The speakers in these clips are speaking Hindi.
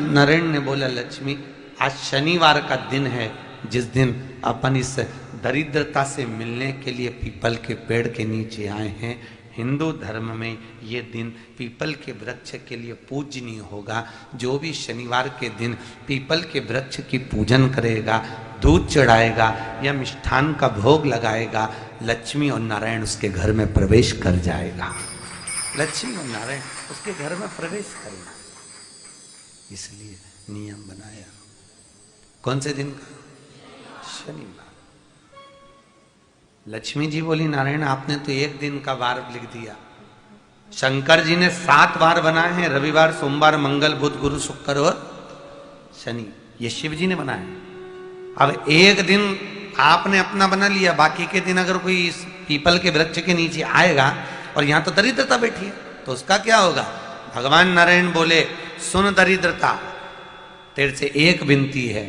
नारायण ने बोला, लक्ष्मी आज शनिवार का दिन है, जिस दिन अपन इस दरिद्रता से मिलने के लिए पीपल के पेड़ के नीचे आए हैं। हिंदू धर्म में ये दिन पीपल के वृक्ष के लिए पूजनीय होगा। जो भी शनिवार के दिन पीपल के वृक्ष की पूजन करेगा, दूध चढ़ाएगा या मिष्ठान का भोग लगाएगा, लक्ष्मी और नारायण उसके घर में प्रवेश कर जाएगा। लक्ष्मी और नारायण उसके घर में प्रवेश करेगा, इसलिए नियम बनाया। कौन से दिन का? शनिवार। लक्ष्मी जी बोली, नारायण आपने तो एक दिन का वार लिख दिया। शंकर जी ने 7 वार बनाए हैं, रविवार, सोमवार, मंगल, बुध, गुरु, शुक्र और शनि। ये शिव जी ने बनाए। अब एक दिन आपने अपना बना लिया, बाकी के दिन अगर कोई इस पीपल के वृक्ष के नीचे आएगा और यहां तो दरिद्रता बैठी है, तो उसका क्या होगा? भगवान नारायण बोले, सुन दरिद्रता, तेरे से एक विनती है,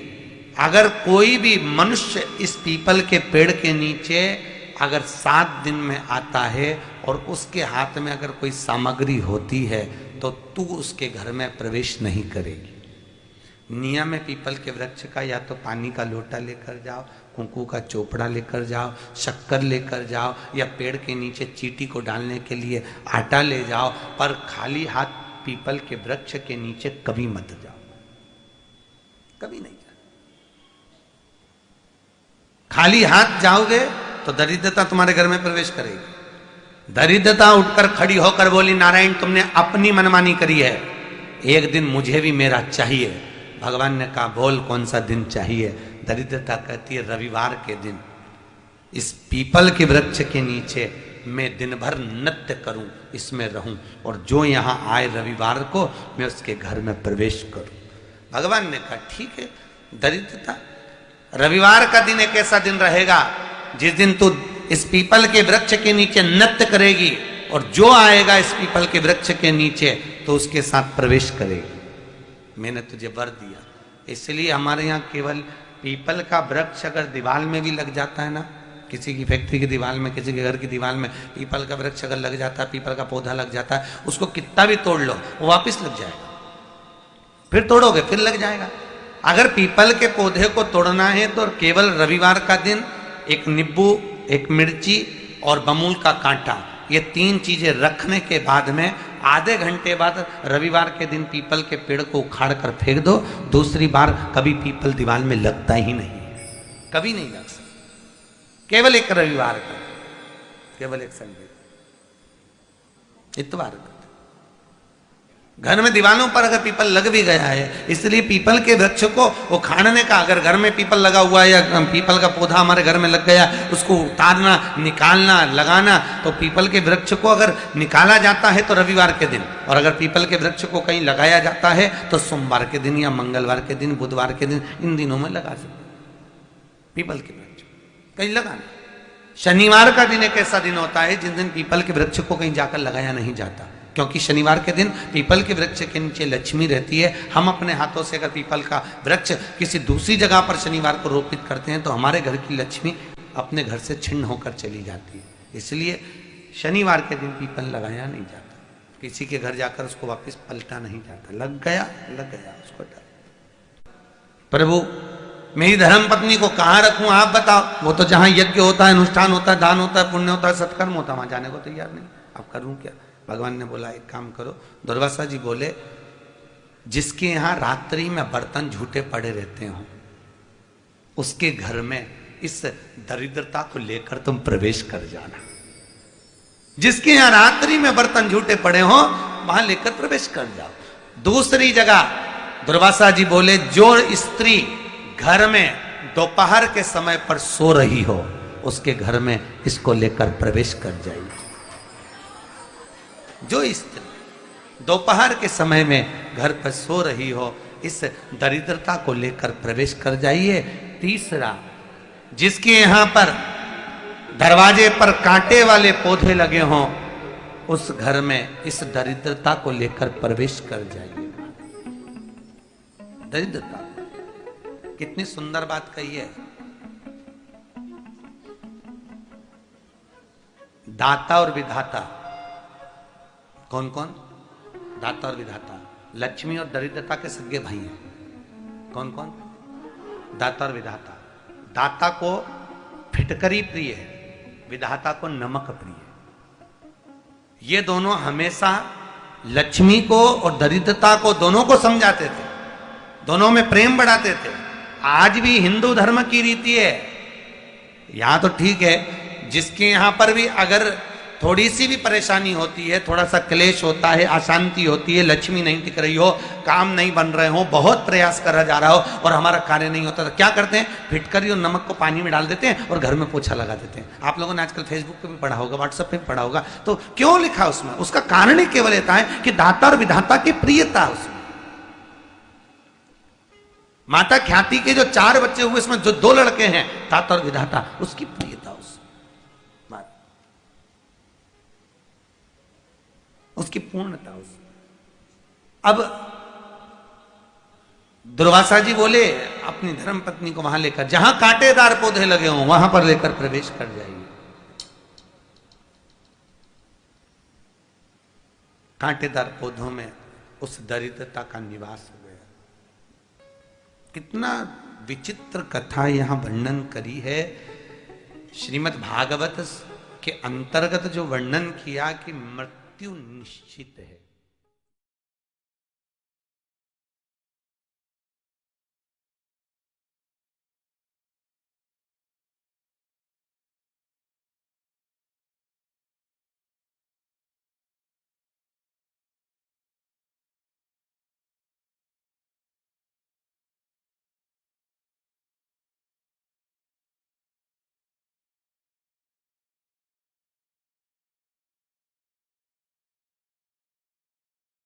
अगर कोई भी मनुष्य इस पीपल के पेड़ के नीचे अगर 7 दिन में आता है और उसके हाथ में अगर कोई सामग्री होती है, तो तू उसके घर में प्रवेश नहीं करेगी। नियम है पीपल के वृक्ष का, या तो पानी का लोटा लेकर जाओ, कुंकू का चोपड़ा लेकर जाओ, शक्कर लेकर जाओ, या पेड़ के नीचे चींटी को डालने के लिए आटा ले जाओ, पर खाली हाथ पीपल के वृक्ष के नीचे कभी मत जाओ, कभी नहीं जाओ। खाली हाथ जाओगे तो दरिद्रता तुम्हारे घर में प्रवेश करेगी। दरिद्रता उठकर खड़ी होकर बोली, नारायण तुमने अपनी मनमानी करी है, एक दिन मुझे भी मेरा चाहिए। भगवान ने कहा, बोल कौन सा दिन चाहिए? दरिद्रता कहती है, रविवार के दिन इस पीपल के वृक्ष के नीचे मैं दिन भर नृत्य करूं, इसमें रहूं, और जो यहां आए रविवार को मैं उसके घर में प्रवेश करूं। भगवान ने कहा, ठीक है। दरिद्रता, रविवार का दिन एक ऐसा दिन रहेगा जिस दिन तू इस पीपल के वृक्ष के नीचे नृत्य करेगी, और जो आएगा इस पीपल के वृक्ष के नीचे तो उसके साथ प्रवेश करेगी। मैंने तुझे वर दिया। इसलिए हमारे यहाँ केवल पीपल का वृक्ष अगर दीवार में भी लग जाता है ना, किसी की फैक्ट्री की दीवार में, किसी के घर की दीवार में पीपल का वृक्ष अगर लग जाता है, पीपल का पौधा लग जाता है, उसको कितना भी तोड़ लो वो वापिस लग जाएगा। फिर तोड़ोगे फिर लग जाएगा। अगर पीपल के पौधे को तोड़ना है तो केवल रविवार का दिन एक नींबू, एक मिर्ची और बमूल का कांटा, ये 3 चीजें रखने के बाद में आधे घंटे बाद रविवार के दिन पीपल के पेड़ को उखाड़ कर फेंक दो। दूसरी बार कभी पीपल दीवार में लगता ही नहीं, कभी नहीं लग सकता। केवल एक रविवार का, केवल एक संडे, इतवार का। घर में दीवारों पर अगर पीपल लग भी गया है, इसलिए पीपल के वृक्ष को उखाड़ने का, अगर घर में पीपल लगा हुआ है या पीपल का पौधा हमारे घर में लग गया, उसको उतारना, निकालना, लगाना, तो पीपल के वृक्ष को अगर निकाला जाता है तो रविवार के दिन, और अगर पीपल के वृक्ष को कहीं लगाया जाता है तो सोमवार के दिन या मंगलवार के दिन, बुधवार के दिन, इन दिनों में लगा सकते पीपल के वृक्ष कहीं लगाना। शनिवार का दिन एक ऐसा दिन होता है जिस दिन पीपल के वृक्ष को कहीं जाकर लगाया नहीं जाता, क्योंकि शनिवार के दिन पीपल के वृक्ष के नीचे लक्ष्मी रहती है। हम अपने हाथों से अगर पीपल का वृक्ष किसी दूसरी जगह पर शनिवार को रोपित करते हैं तो हमारे घर की लक्ष्मी अपने घर से छिन्न होकर चली जाती है। इसलिए शनिवार के दिन पीपल लगाया नहीं जाता, किसी के घर जाकर उसको वापस पलटा नहीं जाता। लग गया उसको डाल। प्रभु मेरी धर्म पत्नी को कहाँ रखूं आप बताओ? वो तो जहां यज्ञ होता है, अनुष्ठान होता है, दान होता है, पुण्य होता है, सत्कर्म होता है, वहां जाने को तैयार नहीं। अब करूं क्या? भगवान ने बोला, एक काम करो। दुर्वासा जी बोले, जिसके यहां रात्रि में बर्तन झूठे पड़े रहते हो, उसके घर में इस दरिद्रता को लेकर तुम प्रवेश कर जाना। जिसके यहां रात्रि में बर्तन झूठे पड़े हो, वहां लेकर प्रवेश कर जाओ। दूसरी जगह दुर्वासा जी बोले, जो स्त्री घर में दोपहर के समय पर सो रही हो, उसके घर में इसको लेकर प्रवेश कर जाइए। जो स्त्री दोपहर के समय में घर पर सो रही हो, इस दरिद्रता को लेकर प्रवेश कर जाइए। तीसरा, जिसके यहां पर दरवाजे पर कांटे वाले पौधे लगे हों, उस घर में इस दरिद्रता को लेकर प्रवेश कर जाइए। दरिद्रता, कितनी सुंदर बात कही है। दाता और विधाता, कौन कौन? दाता और विधाता। लक्ष्मी और दरिद्रता के सगे भाई हैं। कौन कौन? दाता और विधाता। दाता को फिटकरी प्रिय है, विधाता को नमक प्रिय है। ये दोनों हमेशा लक्ष्मी को और दरिद्रता को दोनों को समझाते थे, दोनों में प्रेम बढ़ाते थे। आज भी हिंदू धर्म की रीति है, यहां तो ठीक है, जिसके यहां पर भी अगर थोड़ी सी भी परेशानी होती है, थोड़ा सा क्लेश होता है, अशांति होती है, लक्ष्मी नहीं टिक रही हो, काम नहीं बन रहे हो, बहुत प्रयास करा जा रहा हो और हमारा कार्य नहीं होता, तो क्या करते हैं? फिटकरी और नमक को पानी में डाल देते हैं और घर में पोछा लगा देते हैं। आप लोगों ने आजकल फेसबुक पे भी पढ़ा होगा, व्हाट्सएप पे भी पढ़ा होगा। तो क्यों लिखा उसमें? उसका कारण ही केवल ये है कि दाता और विधाता की प्रियता उसमें। माता ख्याति के जो 4 बच्चे हुए, इसमें जो 2 लड़के हैं, दाता और विधाता, उसकी प्रियता, उसकी पूर्णता उस। अब दुर्वासा जी बोले अपनी धर्म पत्नी को वहां लेकर, जहां कांटेदार पौधे लगे हों वहां पर लेकर प्रवेश कर जाइए। कांटेदार पौधों में उस दरिद्रता का निवास हो गया। कितना विचित्र कथा यहां वर्णन करी है। श्रीमद् भागवत के अंतर्गत जो वर्णन किया कि मृत्यु निश्चित है,